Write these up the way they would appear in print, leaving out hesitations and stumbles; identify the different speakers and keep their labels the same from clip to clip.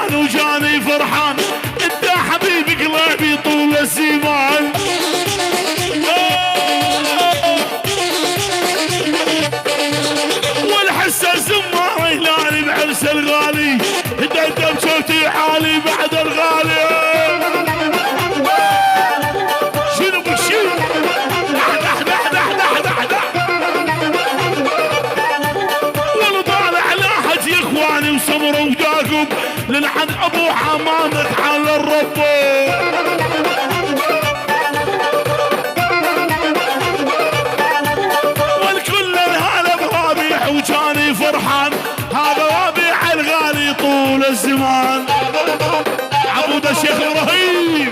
Speaker 1: زمان وجاني فرحان، انت حبيبي قلبي طول الزمان. والحسه الزمار هلالي بعرس الغالي، دندم صوتي حالي بعد الغالي. شنو بشيل والله طالع لاحد يا اخواني وسمر وداقب للحد ابو حمامه على الرب. والكل هذا برابيح وجاني فرحان، هذا رابيع الغالي طول الزمان. عبود الشيخ ابراهيم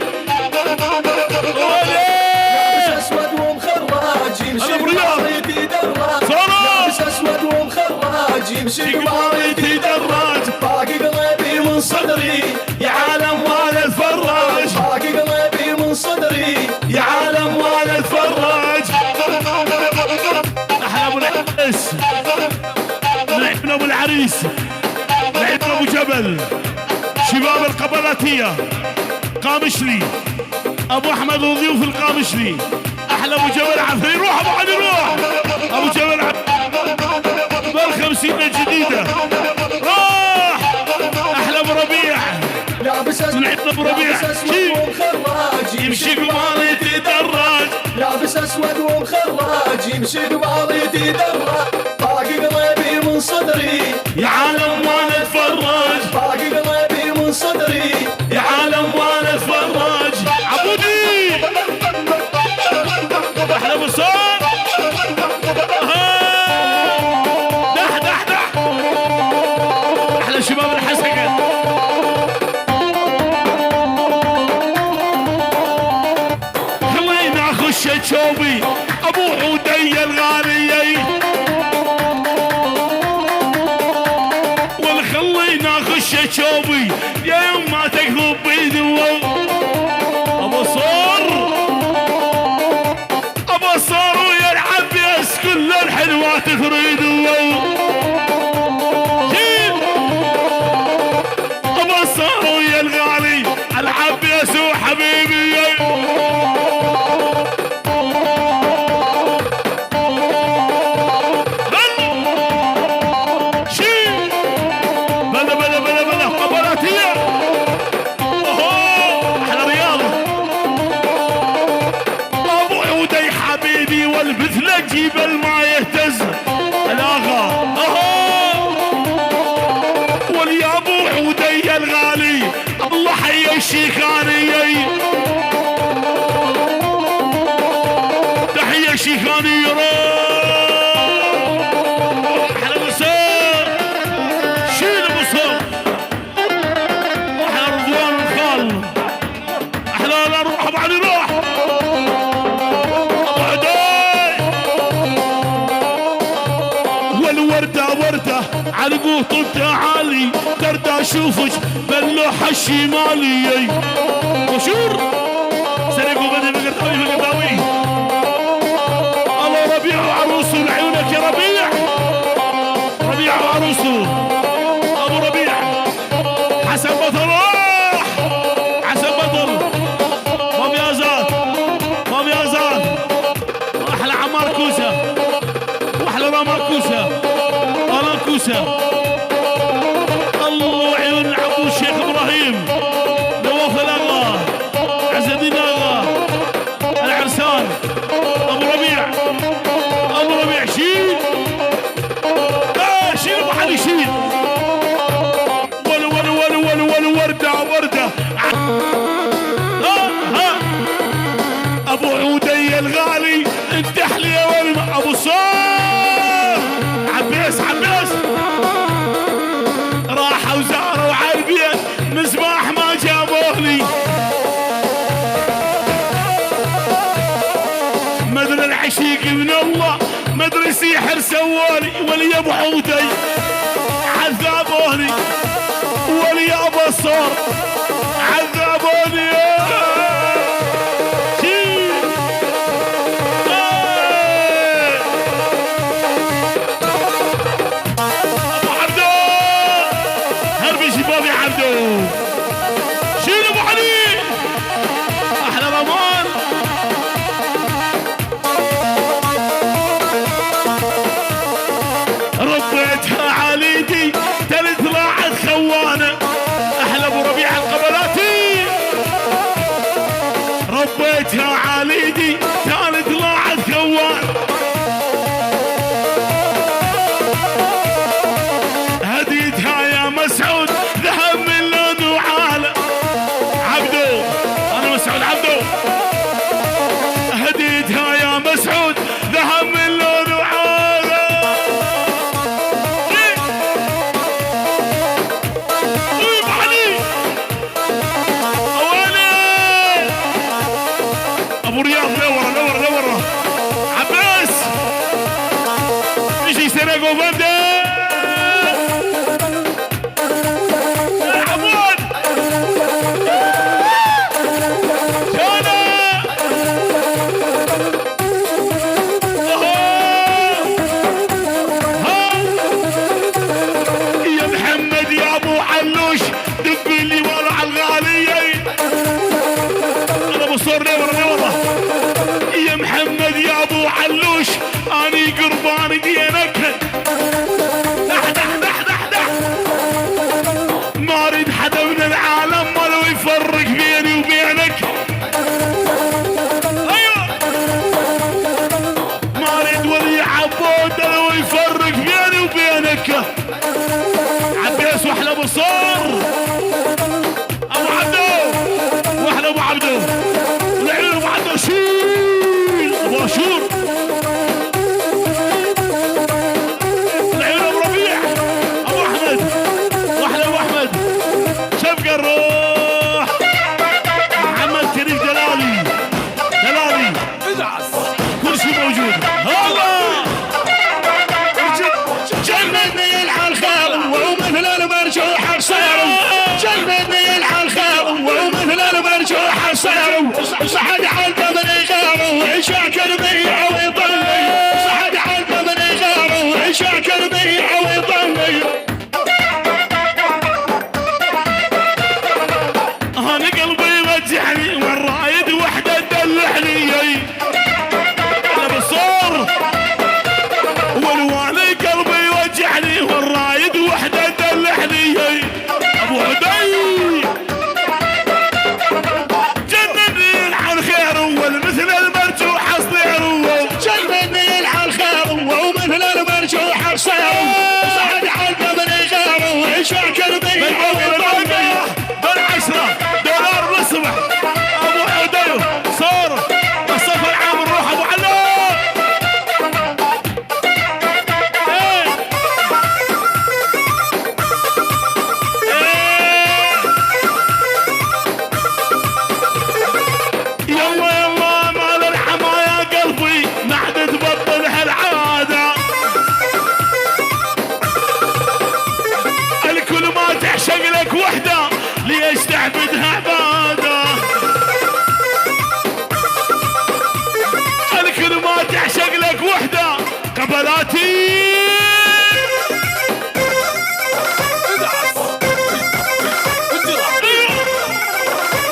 Speaker 2: لابس اسود ومخراج يمشي بماريتي دراج، لابس اسود ومخراج يمشي بماريتي دراج، باقي قلبي من صدري يا عالم ولا الفراج، باقي قلبي من صدري يا عالم ولا الفراج.
Speaker 1: احلى ابو العريس، نحن ابو العريس، نحن ابو جبل، شباب القبلاتيه قامشلي، ابو احمد وضيوف القامشلي، احلى ابو جبل عفري. روح ابو علي روح، ابو جبل بالخمسين الجديده روح. احلى ابو ربيع،
Speaker 2: لابس اسود ومخراج
Speaker 1: يمشي بماريتي دراج،
Speaker 2: لابس اسود ومخراج يمشي بماريتي دراج، باقي قلبي من صدري
Speaker 1: يا عالم وانا اتفرج،
Speaker 2: باقي قلبي من صدري
Speaker 1: يا عالم وانا اتفرج. عبودي احلى ابو صار دح دح دح. احلى شباب الحسكه، خلينا اخش شوبي ابو عودي الغالي، والخلينا اخش شوبي يا يما تقلب بيدو. ابو صور ابو صور ويا العبيس كل الحلوات تريدو. ابو صور ويا الغالي العبيس وحبيبي. والبثلة جيب الما يهتز الاغا واليا ابو عودي الغالي الله حي الشيخاني. تحية الشيخاني احلى بصور، شيل بصور، احلى رضوان الخال، احلى لا روح ابو علي روح. والوردة وردة على قوط عالي، ترد اشوفك باللوحة الشمالي. مشهور سرقوا بدي بقرطاوي بقرطاوي. الله ربيع وعروسه لعيونك يا ربيع، ربيع وعروسه ابو ربيع. حسن بطل روح، حسن بطل بابي ازاد، بابي ازاد. احلى عمار كوسه واحلى رامار كوسه، الان كوسه. الله عيون عبو الشيخ ابراهيم، نواف الاغا، عز الدين الاغا، العرسان، ابو ربيع، ابو ربيع شيل شيل ابو علي شيل. ورده ورده ابو عودي الغالي افتح لي يا ولد. ابو صار عباس عباس راحوا وزاروا عالبيت مصباح ما جابوه لي. مدري العشيق من الله، مدري سيحر سوالي ولي ابو عودي عذابوني، ولي ابو صار عذابوني. ابو عبدو هربي شبابي عبدو شيل ابو علي احلى رمان. ربيتها عليدي تلت راعت خوانه احلى ابو ربيع القبلاتي. ربيتها عليدي تلت راعت خوانه هديتها يا مسعود ذهب من لون وعاله. عبدو انا مسعود عبدو هديتها يا مسعود ذهب من لون وعاله. طيب علي اوالي ابو رياض لورا لورا لورا عباس يجي سرقوا بنده يا محمد يا ابو علوش اني قربان دينك. دح دح دح دح دح ما اريد حدا من العالم ما لو يفرق بيني وبينك. ايوه ما اريد ولي عبود لو يفرق بيني وبينك. عباس واحلى ابو صور ابو عبدو واحلى ابو عبدو والعيون ابو عبدو شيل ابو اشور العيون ابو ربيع ابو احمد واحلى ابو احمد شبقه الروح محمد كريم دلالي دلالي كل شيء موجود. هلا
Speaker 3: جنبني الحلخال ومثل المرجوح صاروا. جنبني الحلخال ومثل المرجوح صاروا. صحد حلقه من غيره شاكر بيع ويضلي. صحد حلقه من غيره شاكر بيع ويضلي.
Speaker 1: انا قلبي يوجعني والرايد وحده تدلعني انا بالصور والوالي قلبي يوجعني والرايد وحده تدلعني. ابو عدي جنني الحال خير والمثل المرجوح اصدير.
Speaker 3: جنبني الحلخال ومثل المرجوح صاروا. صحد حلقه من غيره شاكر بيع ويضلي.
Speaker 1: $10 للصبح ابو عدي صار الصف العام نروح ابو علي. يلا يلا مال الحمايا قلبي ما عاد تبطل هالعاده. الكل ما تعشق لك وحده ليش تعبدها عباده. الكل ما تعشق لك وحده قبلاتي.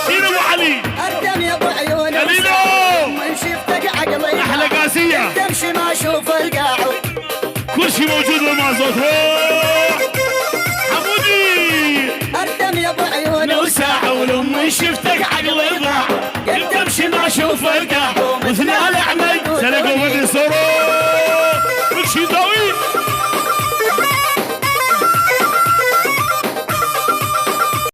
Speaker 1: شيل ابو علي
Speaker 4: اردم يا ابو عيون
Speaker 1: دليلو
Speaker 4: من شفتك عقلي
Speaker 1: احلى قاسيه
Speaker 4: تمشي ما اشوف القاع.
Speaker 1: كل شيء موجود بالمازوت. حمودي
Speaker 4: اردم يا ابو عيون
Speaker 1: لو ساعه ولو من شفتك عقلي ضاع. تمشي ما اشوف القاع.